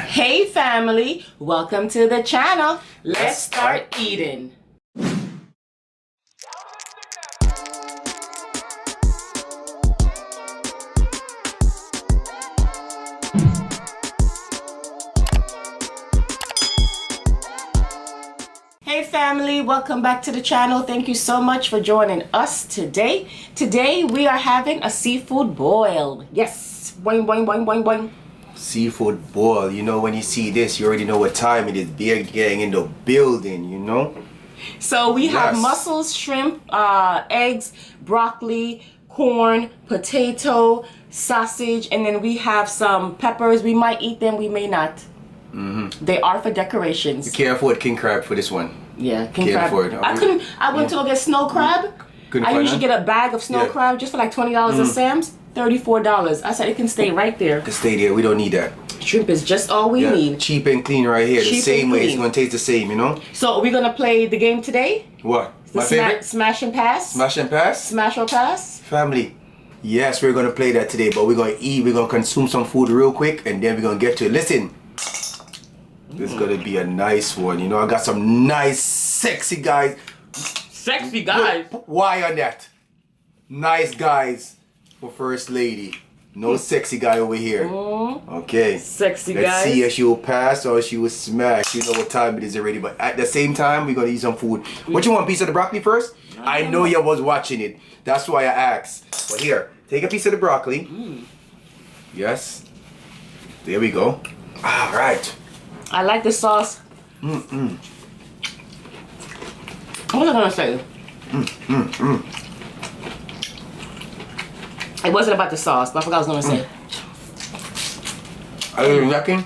Hey family, welcome to the channel. Let's start eating. Hey family, welcome back to the channel. Thank you so much for joining us today. Today we are having a seafood boil. Yes, boing boing boing boing boing. Seafood boil. You know, when you see this, you already know what time it is. Beer gang in the building, you know. So we have mussels, shrimp, eggs, broccoli, corn, potato, sausage, and then we have some peppers. We might eat them, we may not. They are for decorations. You can't afford king crab for this one. Yeah, king Can't crab. afford. I went to go get snow crab. I usually get a bag of snow crab just for like $20 at Sam's. $34. I said it can stay right there. It can stay there. We don't need that. Shrimp is just all we need. Cheap and clean right here. The same way. It's going to taste the same, you know? So we're going to play the game today. What? My favorite? Smash and pass. Smash and pass? Smash or pass. Family. Yes, we're going to play that today. But we're going to eat. We're going to consume some food real quick. And then we're going to get to it. Listen. This is going to be a nice one. You know, I got some nice, sexy guys. Sexy guys? Why on that? Nice guys for First Lady. No sexy guy over here. Okay. Sexy guys. Let's see if she will pass or she will smash. You know what time it is already. But at the same time, we're going to eat some food. What you want, a piece of the broccoli first? I know you was watching it. That's why I asked. But here, take a piece of the broccoli. Yes. There we go. All right. I like the sauce. What was I going to say? It wasn't about the sauce, but I forgot what I was going to say. Are you yucking?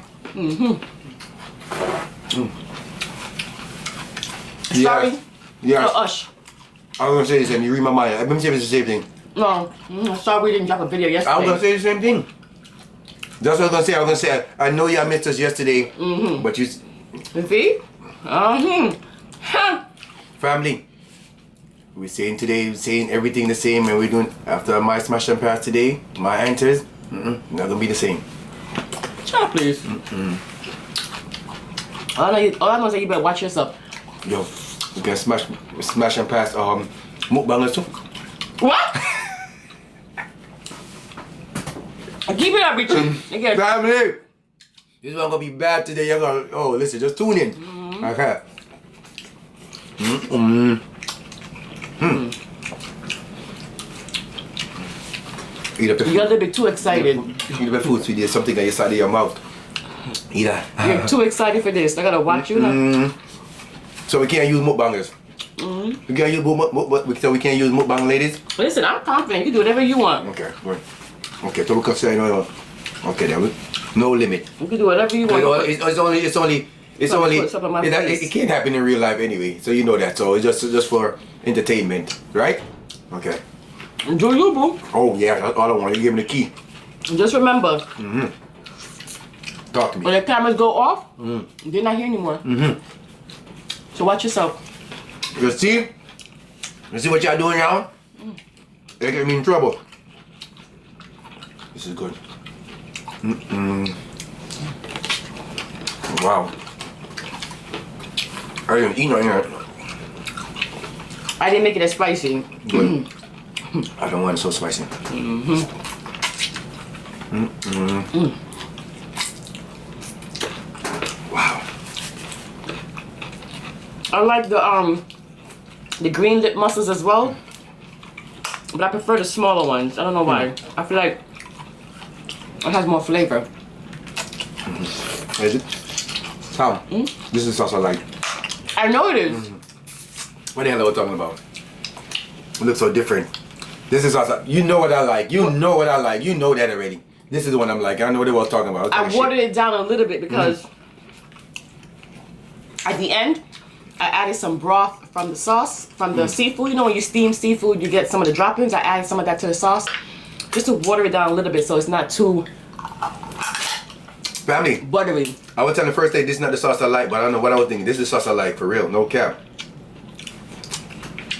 Sorry? Yes. Oh, ush. I was going to say the same. You read my mind. I'm going to say it's the same thing. No. Sorry we didn't drop a video yesterday. I was going to say the same thing. That's what I was going to say. I know y'all missed us yesterday, but you... See? Family, we're saying today, we're saying everything the same, and we're doing, after my smash and pass today, my answers, not going to be the same. Shut up, please. All I know is that you better watch yourself. Yo, we can smash and pass mukbangers too. What? Keep it up, Richard. Again. Family, this one gonna be bad today. You're gonna, listen, just tune in. Okay. Eat up the food. You're a little bit too excited. Eat up the food, sweetie. There's something on your side of your mouth. Eat that. You're too excited for this. I gotta watch you now. So we can't use mukbangers. We can't use we can't use mukbang ladies. Listen, I'm confident. You can do whatever you want. Okay, good. Okay, so we can say no. Okay, then no limit. You can do whatever you want. It can't happen in real life anyway. So you know that. So it's just for entertainment, right? Okay. Enjoy you, boo. Oh yeah, that's all I want. You give me the key. Just remember. Talk to me. When the cameras go off, they're not here anymore. So watch yourself. You see what y'all doing now? They get me in trouble. This is good. Wow. I didn't eat right here. I didn't make it as spicy. Good. I don't want it so spicy. Wow. I like the green lip mussels as well, but I prefer the smaller ones. I don't know why. I feel like it has more flavor. Is it? Tom, this is the sauce I like. I know it is. What the hell are we talking about? It looks so different. This is sauce. You know what I like. You know what I like. You know that already. This is the one I'm like. I know what they were talking about. I watered it down a little bit because at the end, I added some broth from the sauce, from the seafood. You know when you steam seafood, you get some of the droppings. I added some of that to the sauce just to water it down a little bit so it's not too Family, buttery. I was telling the first day this is not the sauce I like, but I don't know what I was thinking. This is the sauce I like, for real, no cap.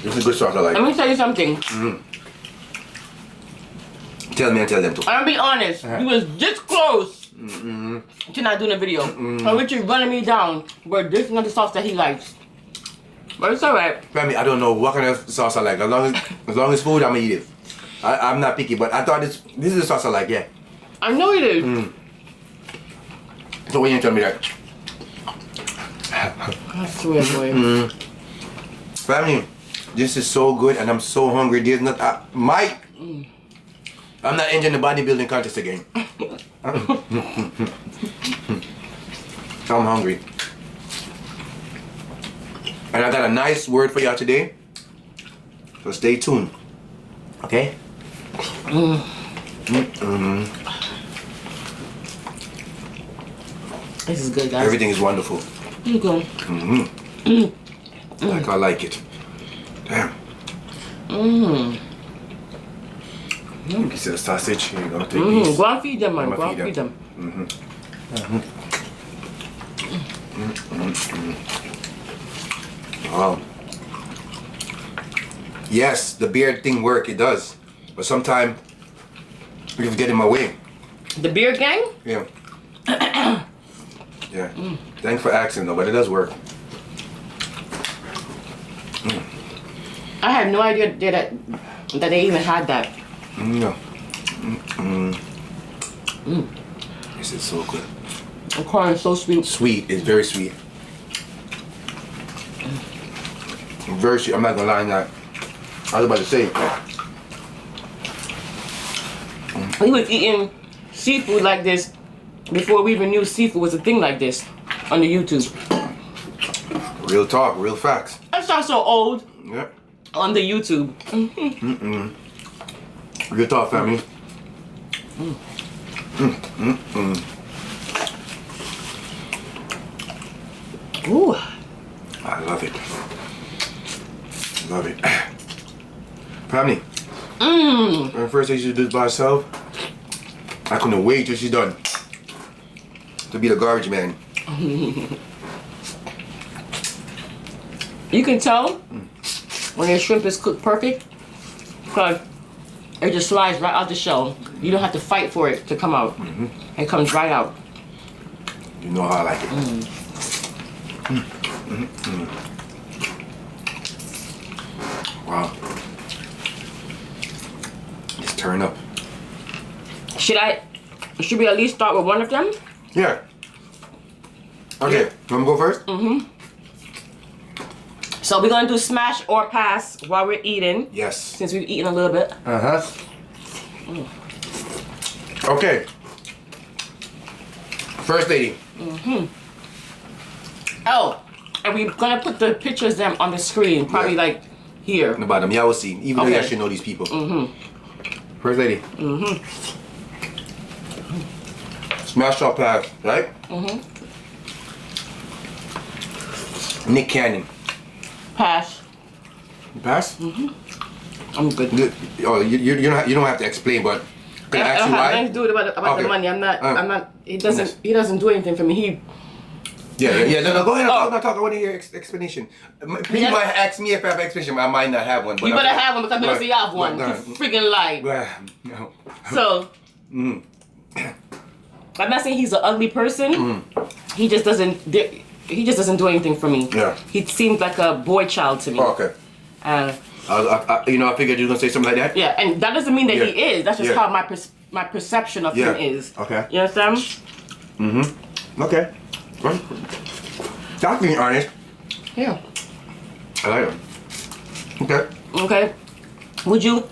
This is good sauce I like. Let me tell you something. Tell me and tell them too. I'm gonna be honest. You was this close to not doing a video. So Richard running me down, but this is not the sauce that he likes. But it's alright. Family, I don't know what kind of sauce I like. As long as food, I'm gonna eat it. I'm not picky, but I thought this is the sauce I like, yeah. I know it is. So when you tell me that? I swear, boy. Family, this is so good and I'm so hungry. There's not, Mike, I'm not entering the bodybuilding contest again. I'm hungry. And I got a nice word for y'all today. So stay tuned. Okay? This is good, guys. Everything is wonderful. Here you go. Like I like it. Damn. Piece of sausage. Here you go. Take these. Go and feed them, man. I'ma Go and feed feed them. Wow. Yes, the beard thing work. It does. But sometimes you get in my way. The beer gang? Yeah. Yeah. Thanks for asking though, but it does work. I had no idea that they even had that. No. This is so good. The corn is so sweet. Sweet. It's very sweet. Very sweet. I'm not gonna lie on that. I was about to say. He was eating seafood like this before we even knew seafood was a thing like this on the YouTube. Real talk, real facts. That's not so old Yeah. on the YouTube. Real talk, family. Ooh. I love it. Love it. Family. When first I used to do this by herself, I couldn't wait till she's done. To be the garbage man. You can tell when your shrimp is cooked perfect because it just slides right out the shell. You don't have to fight for it to come out. It comes right out. You know how I like it. Wow. Just turn up. Should we at least start with one of them? Yeah. Okay, you want me to go first? So we're gonna do smash or pass while we're eating. Yes. Since we've eaten a little bit. Okay. First lady. Oh, and we're gonna put the pictures them on the screen, probably Yeah. like here. In the bottom. Yeah, we'll see. Even though you Okay. actually know these people. First lady. Smash or pass, right? Nick Cannon. Pass. Pass? I'm good. Oh, you don't have to explain, but can I ask you I have why? nothing to do about Okay. the money. I'm not. He Yes. doesn't do anything for me. Yeah. No, go ahead. Oh. Talk. I want to hear your explanation. People might ask me if I have an explanation, but I might not have one. But You better have one because we don't see you have one. Right. You freaking lie. No. So, I'm not saying he's an ugly person. He just doesn't. He just doesn't do anything for me. Yeah. He seems like a boy child to me. Oh, okay. Uh, I figured you were gonna say something like that. yeah, and that doesn't mean that Yeah. he is. That's just Yeah. how my perception of him is. Okay. You understand? Okay. Well, that's being honest. Yeah. I like it. Okay. Okay. Would you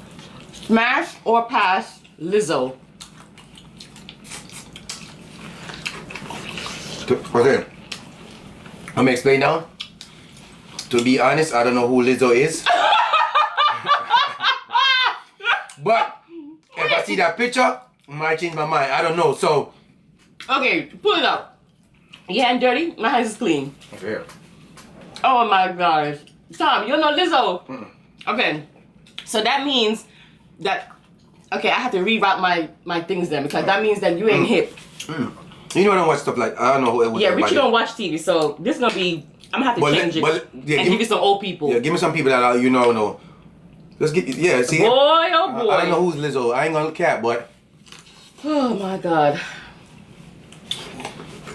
smash or pass Lizzo? Okay. Let me explain now. To be honest, I don't know who Lizzo is. But if I see that picture, I might change my mind. I don't know. So. Okay, pull it up. Your hand dirty? My hands is clean. Okay. Oh my gosh. Tom, you know Lizzo? Okay. So that means that, okay, I have to reroute my things then because that means that you ain't hip. You know I don't watch stuff like I don't know who. Yeah, Richie don't watch TV, so this gonna be, I'm gonna have to change it and give you some old people. Yeah, give me some people that know. Let's get see. Boy, oh boy. I don't know who's Lizzo. I ain't gonna cap, but Oh my God.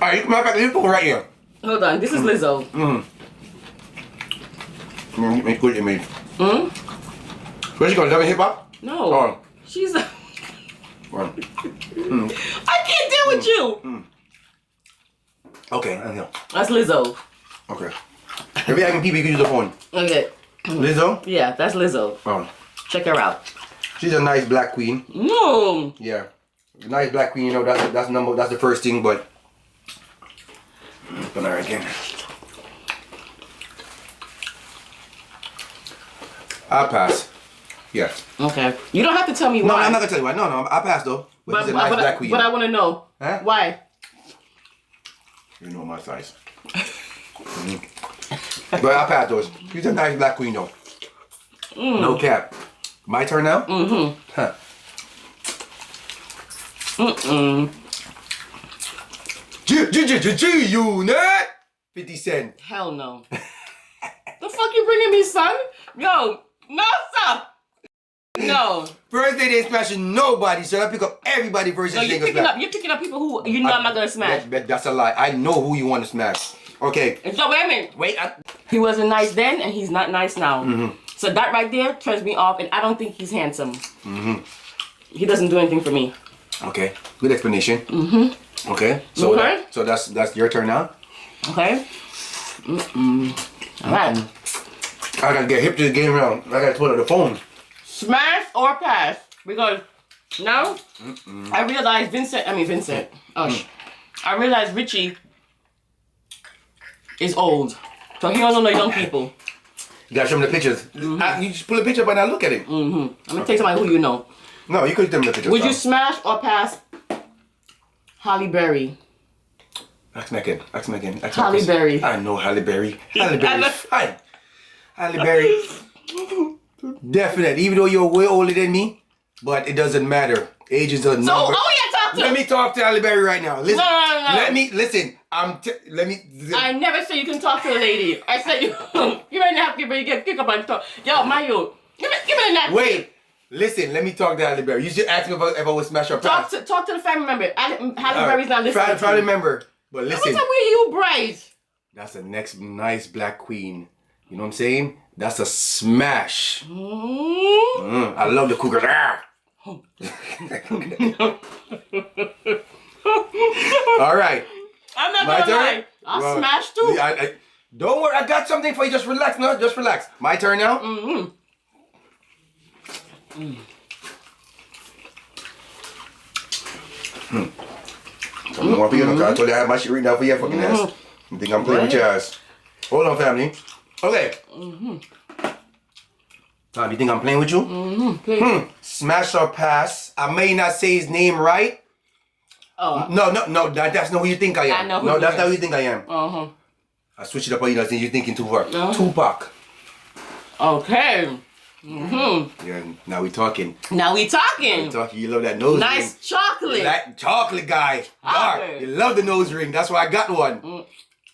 Alright, matter of fact, you put it right here. Hold on, this is Lizzo. Make good image. Where's she going? Love hip hop? No. Oh. She's a... Well. I can't deal with you. Okay, I know. That's Lizzo. Okay. If you're having people, you can use the phone. Okay. Lizzo? Yeah, that's Lizzo. Oh. Check her out. She's a nice black queen. No. Yeah. Nice black queen, you know, that's the first thing, but but alright again. I'll pass. Yeah. Okay. You don't have to tell me No, why. I'm not gonna tell you why. No, I'll pass though. But she's a nice black queen. But I want to know. Huh? Why? You know my size. But I'll pass those. She's a nice black queen though. No cap. My turn now? Huh. G-Unit! 50 Cent. Hell no. The fuck you bringing me, son? Yo, no, stop. No. First day they smashing nobody, so I pick up everybody versus No, you're picking up people who you know I'm not gonna smash. That's a lie. I know who you want to smash. Okay. So wait a minute. Wait. He wasn't nice then, and he's not nice now. So that right there turns me off, and I don't think he's handsome. He doesn't do anything for me. Okay. Good explanation. Okay. So so that's your turn now. Okay. All right. I gotta get hip to the game now. I gotta pull out the phone. Smash or pass? Because now I realize Vincent. I realize Richie is old, so he don't know no young people. You gotta show him the pictures. You just pull a picture up and I look at it. I'm gonna take somebody who you know. No, you could tell me the pictures. Would you smash or pass Halle Berry? Ask me again. Halle Berry. I know Halle Berry. Halle Berry's fine. Halle Berry. Definitely. Even though you're way older than me, but it doesn't matter. Age is a number. So, talk to. Let me talk to Halle Berry right now. Listen. No. Let me listen. I never said you can talk to a lady. I said you. You right now give me kick up and talk. Yo, Mario, give me the napkin. Wait. Listen. Let me talk to Halle Berry. You should ask me if I would smash her pass. Talk to the family member. Halle Berry's not listening. Family member. But listen. What's up with you, Bryce? That's the next nice black queen. You know what I'm saying? That's a smash. I love the cougar. All right. I'm not gonna lie. I'll smash too. Don't worry. I got something for you. Just relax. No, just relax. My turn now. Some more for you. I told you I had my shit written down for your fucking ass. You think I'm playing with your ass? Hold on, family. Okay. Tom, you think I'm playing with you? Smash or pass. I may not say his name right. Oh. No. That's not who you think I am. I know who no, you that's is. not who you think I am. I switch it up on you. You're thinking too far. Tupac. Okay. Yeah, now we talking. You love that nose ring. Nice chocolate. That chocolate guy. Okay. You love the nose ring. That's why I got one.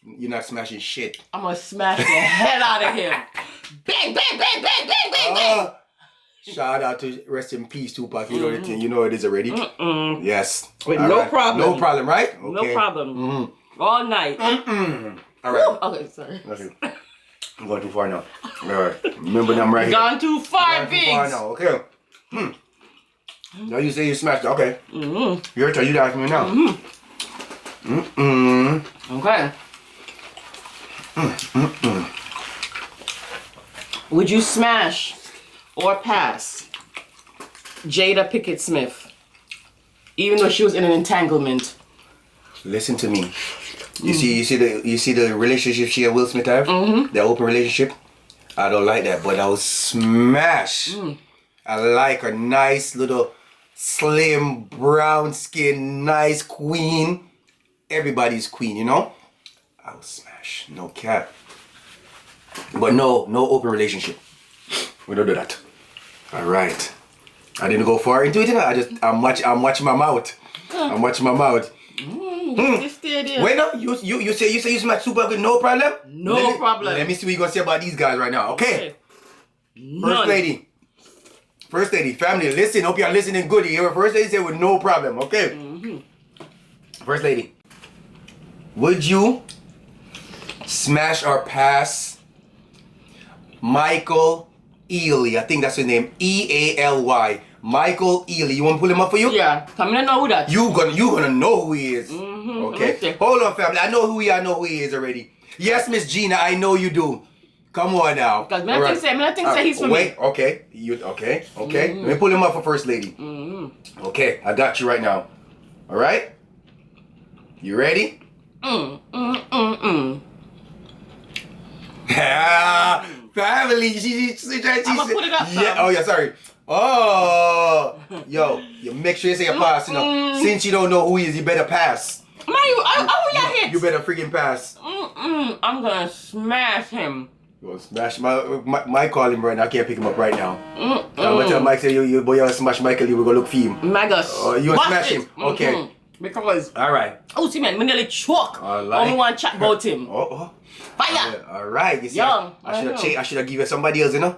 You're not smashing shit. I'm gonna smash the head out of him. Bang, bang, bang, bang, bang, bang, bang. Shout out to rest in peace, Tupac. You know the thing. You know it is already. Yes. With All no right. problem. No problem, right? Okay. No problem. All night. All right. Okay, sorry. Okay. I'm going too far now. All right. Remember that I'm right here. Gone too far, Gone too Biggs. far now. Okay. Now you say you smashed it. Okay. Your turn. You ask me now. Okay. Would you smash or pass Jada Pinkett Smith, even though she was in an entanglement? Listen to me. You see the relationship she and Will Smith have? Their open relationship? I don't like that, but I will smash. I like a nice little slim brown skin, nice queen. Everybody's queen, you know? I will smash. No cap. But no open relationship. We don't do that. All right. I didn't go far into it. You know? I'm watching my mouth. I'm watching my mouth. Wait, no. You say you smash Tupac with no problem? No problem. Let me see what you're gonna say about these guys right now. Okay. None. First lady, family, listen. Hope y'all listening good. You hear what First Lady say with no problem. Okay. First lady. Would you smash or pass Michael Ealy? I think that's his name. E-A-L-Y. Michael Ealy. You want to pull him up for you? Yeah. Come in know who that. You gonna know who he is. Mm-hmm. Okay. Hold on, family. I know who he is already. Yes, Miss Gina, I know you do. Come on now. Because I think say he's for wait, me. okay. Okay. Let me pull him up for First Lady. Okay, I got you right now. Alright? You ready? Family. She I'm gonna put it up. Yeah. Oh yeah, sorry. Oh, yo, you make sure you say a pass. You know, since you don't know who he is, you better pass. You better freaking pass. I'm gonna smash him. You gonna smash Mike call him right now. I can't pick him up right now. I'm gonna tell Mike say you boy, you smash Michael. You gonna look for him. Mega. You gonna smash him? Okay. Because all right. Oh, see man, me nearly choke. Only one chat about him. Fire. All right. You see, Young. I should have given somebody else, you know.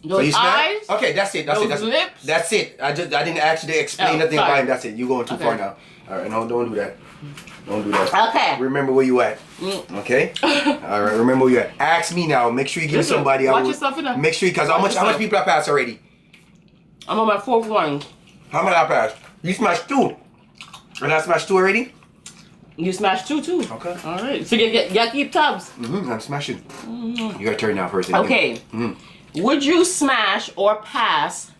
Those so you eyes. Okay, that's it. That's those it. Lips. That's it. I didn't actually explain nothing about him. That's it. You're going too far now. All right, no, don't do that. Don't do that. Okay. Remember where you at. Okay. All right. Remember where you at. Ask me now. Make sure you give somebody else. Watch yourself in there. Make sure because how much people I passed already? I'm on my 4th one. How many I passed? You smashed 2. And I smashed 2 already. You smashed 2 too. Okay. All right. So you gotta keep tabs. I'm smashing. You gotta turn now first. Okay. Would you smash or pass?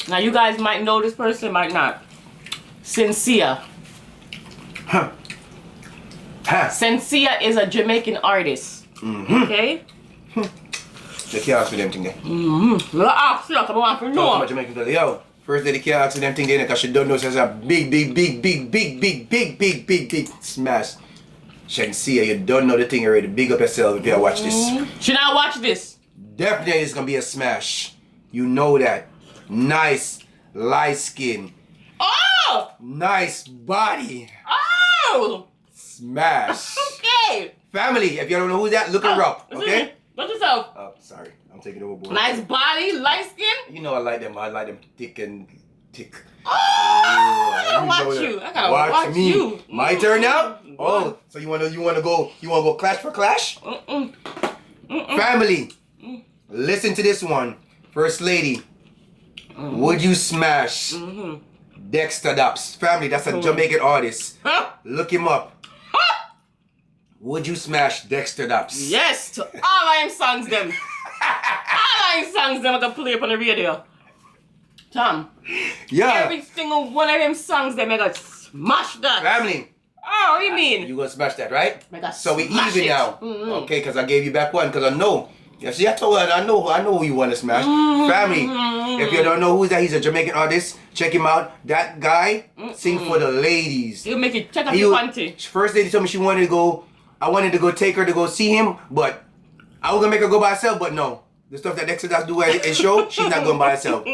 Now you guys might know this person, might not. Sincere. Sincere is a Jamaican artist. Okay. They can't ask for them thing there. Look, I want to know. Jamaican girl, yo. First lady can't ask for them thing there because she don't know she's a big smash. Sincere, you don't know the thing already. Big up yourself if you watch this. Should I watch this? Definitely it's gonna be a smash. You know that. Nice light skin. Oh! Nice body. Oh! Smash. Okay. Family, if you don't know who that, look her up. Okay? Watch yourself. Oh, sorry. I'm taking overboard. Nice body, light skin. You know I like them. I like them thick and thick. Oh! I gotta watch that. you. I gotta watch me. you. My turn now? Oh, so you wanna go clash for clash? Family, listen to this one. First lady, would you smash Dexter Daps? Family, that's a Jamaican artist. Look him up. Would you smash Dexter Daps? Yes, to all I am songs them. All I am songs them I can play up on the radio. Tom. Yeah. Every single one of them songs them I got smash that. Family. Oh, what do you mean? You gonna smash that, right? I So we smash even it. now. Okay, because I gave you back one because I know. Yeah, see, I told her I know who you want to smash. Family, if you don't know who's that, he's a Jamaican artist. Check him out. That guy sing for the ladies. He'll make you check out your panty. First lady told me she wanted to go. I wanted to go take her to go see him, but I was gonna make her go by herself. But no, the stuff that Dexter does do at show, she's not going by herself.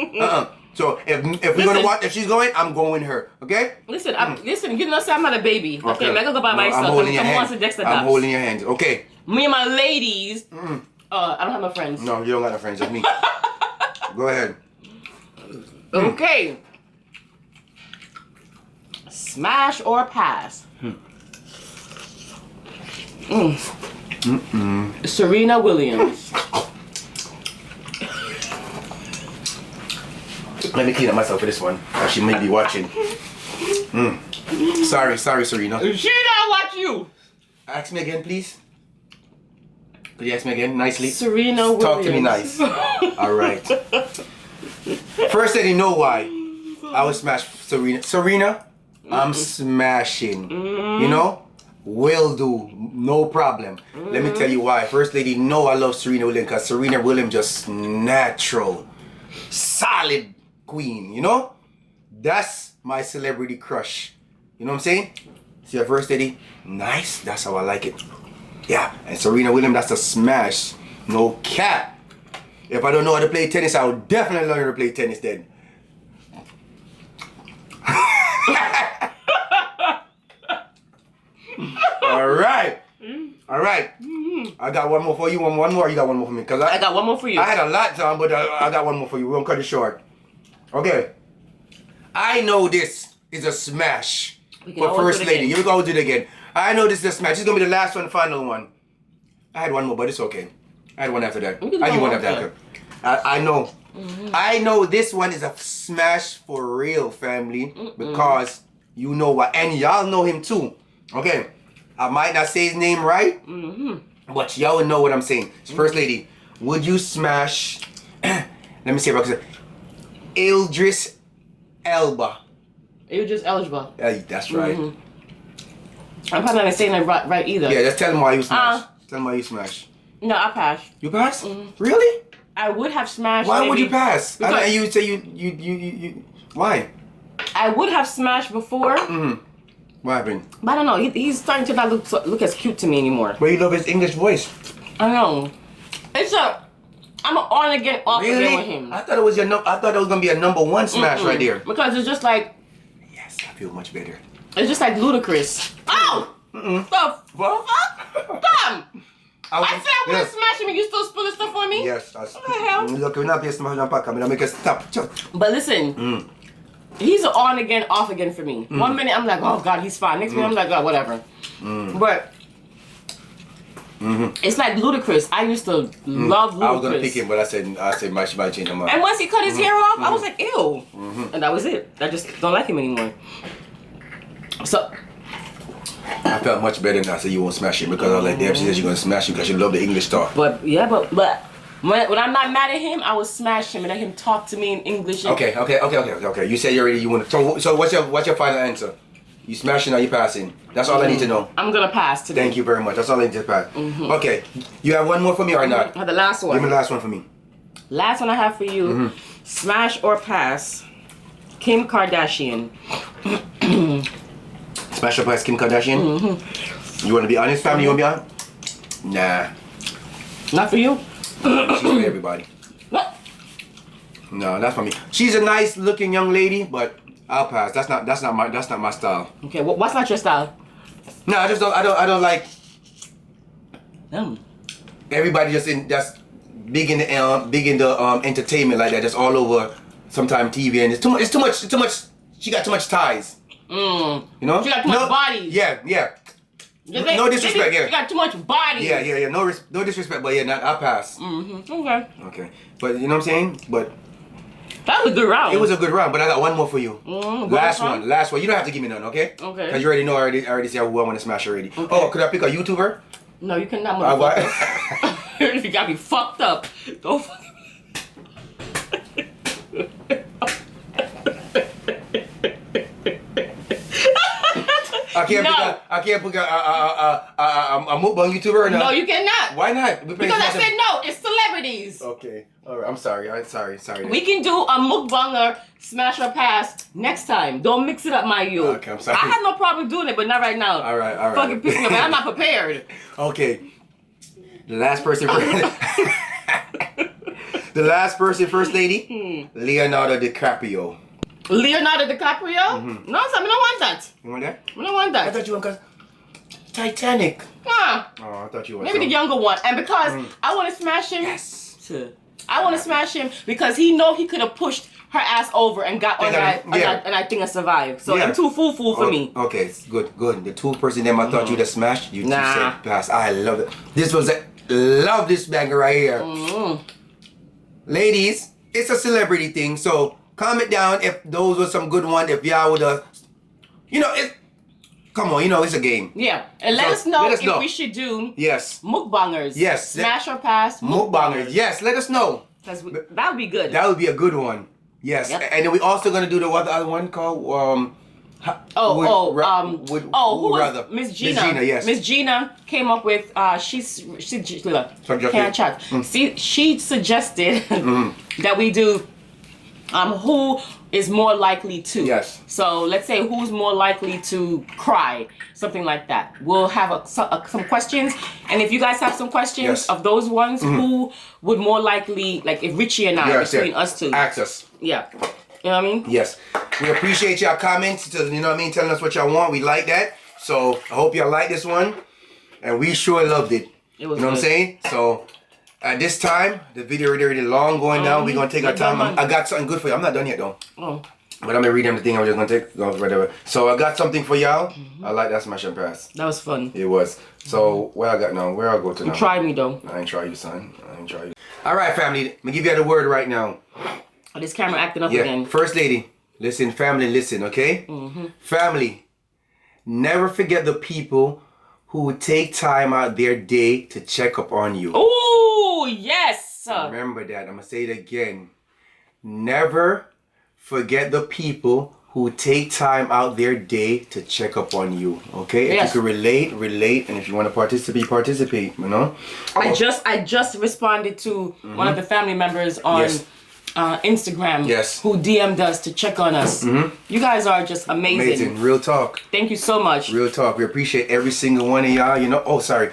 So if we're gonna watch, if she's going, I'm going with her. Okay? Listen, listen. You know, say I'm not a baby. Okay, I'm not gonna go by myself. I'm holding your hands. hands. I'm holding your hands. Okay. Me and my ladies. I don't have no friends. No, you don't got no friends. That's me. Go ahead. Okay. Smash or pass? Serena Williams. Let me clean up myself for this one. She may be watching. Sorry, Serena. She don't watch you. Ask me again, please. Could you ask me again nicely? Serena Williams. Talk to me nice. All right. First, I didn't know why. I would smash Serena. Serena, I'm smashing. You know? Will do. No problem. Let me tell you why. First lady, know I love Serena Williams because Serena Williams just natural. Solid queen, you know? That's my celebrity crush. You know what I'm saying? See, a first lady, nice. That's how I like it. Yeah, and Serena Williams, that's a smash. No cap. If I don't know how to play tennis, I will definitely learn how to play tennis then. Alright. Alright. I got one more for you. One more. You got one more for me. Cause I got one more for you. I had a lot, Tom, but I got one more for you. We're going to cut it short. Okay. I know this is a smash for First Lady. Here we go, do it again. I know this is a smash. This is gonna be the last one, final one. I had one more, but it's okay. I had one after that. I give one after that. I know. I know this one is a smash for real, family, because you know what, and y'all know him too. Okay, I might not say his name right, but y'all know what I'm saying. First lady, would you smash? Let me see if I can say Idris Elba. Idris Elba. That's right. I'm probably not saying that right either. Yeah, just tell him why you smash. Tell him why you smash. No, I pass. You pass? Really? I would have smashed. Why would you maybe- pass? Because And you would say you why? I would have smashed before, What happened? but I don't know. He's starting to not look as cute to me anymore. But you love his English voice. I know. I'm on again, off again with him. I thought it was I thought it was gonna be a number one smash right there. Because it's just like, Yes, I feel much better. it's just like ludicrous. Oh! The fuck? Come! I said I wouldn't smash him and you still spilling stuff on me? Yes. What the hell? Look, we're not playing smash on pack. I'm gonna make a stop. But listen, he's an on again, off again for me. 1 minute I'm like, oh God, he's fine. Next minute I'm like, oh, whatever. But it's like ludicrous. I used to love ludicrous. I was gonna pick him, but I said my should change him up. And once he cut his hair off, I was like, ew. And that was it. I just don't like him anymore. So I felt much better than I said you won't smash him because I was like, damn, she says you're gonna smash him because you love the English talk. But when I'm not mad at him, I will smash him and let him talk to me in English. Okay. You said you want to. So what's your final answer? You smashing or you passing? That's all I need to know. I'm gonna pass today. Thank you very much. That's all I need to pass. Okay. You have one more for me or not? The last one. Give me the last one for me. Last one I have for you. Smash or pass. Kim Kardashian. Smash or pass Kim Kardashian? You want to be honest, family? You want to be honest? Nah. Not for you? She's for everybody. What? No, that's for me. She's a nice looking young lady, but I'll pass. That's not my style. Okay, what's not your style? No, I don't like everybody just big in the entertainment like that, just all over sometime TV, and it's too much. She got too much ties. You know? She got too much body. Yeah. No disrespect, yeah. She got too much body. Yeah. No disrespect, but yeah, I'll pass. Okay. But you know what I'm saying? But that was a good round. it was a good round, but I got one more for you. Last one. You don't have to give me none, okay? Okay. Because you already know I already said who I want to smash already. Okay. Oh, could I pick a YouTuber? No, you cannot, motherfucker. You got me fucked up. Don't fucking I can't pick a mukbang YouTuber or not? No, you cannot. Why not? Because I said no, it's celebrities. Okay. Alright, I'm sorry. Sorry. We can do a mukbanger smash or pass next time. Don't mix it up, my you. Okay, I'm sorry. I have no problem doing it, but not right now. Alright. Fucking pissing me off. I'm not prepared. Okay. The last person first lady, Leonardo DiCaprio. Leonardo DiCaprio? No, I don't want that. You want that? I don't want I that. thought you wanted Titanic. Nah. Oh, I thought you wanted Maybe the younger one. And because I want to smash him. Yes. I want to smash him because he know he could have pushed her ass over and got on that, and I think I survived. So I'm too fool for me. Okay, good. The two person them I thought you'd have smashed. You said pass. I love it. This was love this banger right here. Ladies, it's a celebrity thing, so comment down if those were some good ones. If y'all would have, come on, it's a game. Yeah, and let us know if we should do mukbangers. Yes. Smash or pass Mukbangers. Yes, let us know. Because that would be good. That would be a good one. Yes. Yep. And then we also gonna do the other one called who was Miss Gina? Miss Gina, yes. Miss Gina came up with she can't chat. She suggested that we do who is more likely to. Yes. So let's say who's more likely to cry, something like that. We'll have some questions, and if you guys have some questions of those ones, who would more likely, like if Richie and I, between us two, access. Yeah. You know what I mean? Yes. We appreciate y'all comments, telling us what y'all want. We like that. So I hope y'all like this one. And we sure loved it. It was what I'm saying? So at this time, the video already long going down. We're gonna take our time. I got something good for you. I'm not done yet though. But I'm gonna read them the thing. I'm just gonna take off whatever. So I got something for y'all. I like that smash and pass. That was fun. It was. So where I got now? Where I go to now? Try me though. I ain't try you, son. I ain't try you. All right, family. I'm gonna give you the word right now. Oh, this camera acting up Yeah. again. First lady, listen, family, listen, okay? Family, never forget the people who would take time out their day to check up on you. Oh yes. Remember that. I'm gonna say it again. Never forget the people who take time out their day to check up on you. Okay? Yes. If you can relate, and if you want to participate, you know? I just responded to one of the family members on Yes. Instagram Yes. who DM'd us to check on us. You guys are just amazing. Amazing. Real talk. Thank you so much. Real talk. We appreciate every single one of y'all, you know? Oh, sorry.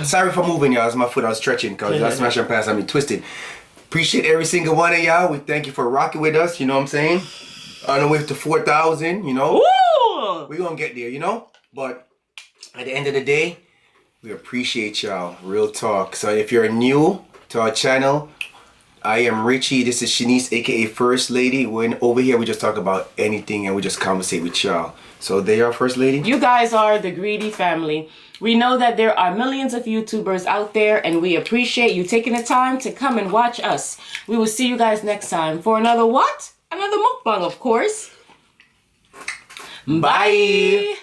Sorry for moving, y'all. It's my foot. I was stretching because that smash and pass. I mean, twisted. Appreciate every single one of y'all. We thank you for rocking with us, you know what I'm saying? On the way to 4,000, you know? Ooh. We're gonna get there, you know? But at the end of the day, we appreciate y'all. Real talk. So if you're new to our channel, I am Richie. This is Shanice, aka First Lady. When over here we just talk about anything and we just conversate with y'all. So they are First Lady. You guys are the Greedy family. We know that there are millions of YouTubers out there and we appreciate you taking the time to come and watch us. We will see you guys next time for another what? Another mukbang, of course. Bye.